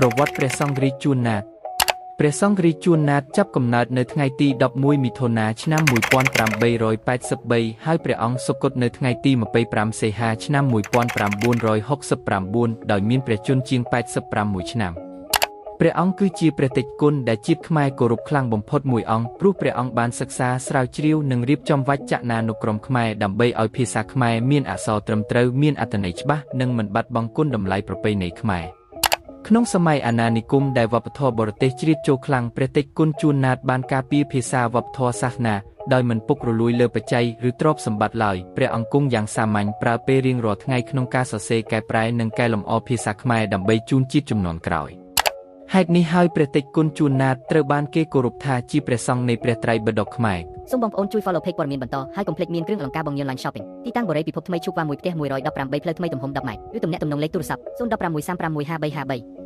ប្រវត្តិព្រះសង្ឃរាជជួនណាតព្រះសង្ឃរាជជួនណាតចាប់កំណើតនៅថ្ងៃទី11មិថុនាឆ្នាំ1883ហើយព្រះអង្គសុគតនៅថ្ងៃទី25សីហាឆ្នាំ1969ដោយមានព្រះជន្មជាង86ឆ្នាំព្រះអង្គគឺជាព្រះតេជគុណដែលជាតិខ្មែរគោរពខ្លាំងបំផុតមួយអង្គព្រោះព្រះអង្គបានសិក្សាស្រាវជ្រាវនិងរៀបចំវចនានុក្រមខ្មែរដើម្បីឲ្យភាសាខ្មែរមានអក្សរត្រឹមត្រូវមានអត្ថន័យច្បាស់និងមិនបាត់បង់គុណតម្លៃប្រពៃណីខ្មែរក្នុងសម័យអាណានិគមដែលវប្បធម៌បរទេសជ្រៀតចូលខ្លាំងព្រះតេជគុណជួនណាតបានការពារភាសាវប្បធម៌សាសនាដោយមិនពុករលួយលើបច្ច័យឬទ្រព្យសម្បត្តិឡើយព្រះអង្គគង់យ៉ាងសាមញ្ញប្រើពេលរៀងរាល់ថ្ងៃក្នុងការសរសេរកែប្រែនិងកែលម្អភាសាខ្មែរដើម្បីជូនជាតិជំនាន់ក្រោយហេតុនេះហើយព្រះតេជគុណជួនណាតត្រូវបានគេគោរពថាជាព្រះសង្ឃនៃព្រះត្រៃបិដកខ្មែរសូមបងប្អូនជួយ follow page ព័ត៌មានបន្តហើយកុំភ្លេចមានគ្រឿងអលង្ការបងញឿន LINE Shopping ទីតាំងបូរីពិភពថ្មីឈូកវ៉ា1ផ្ទះ118ផ្លូវថ្មីទំហំ10ម៉ែត្រឬទំនាក់ទំនងលេខទូរស័ព្ទ015 135 15353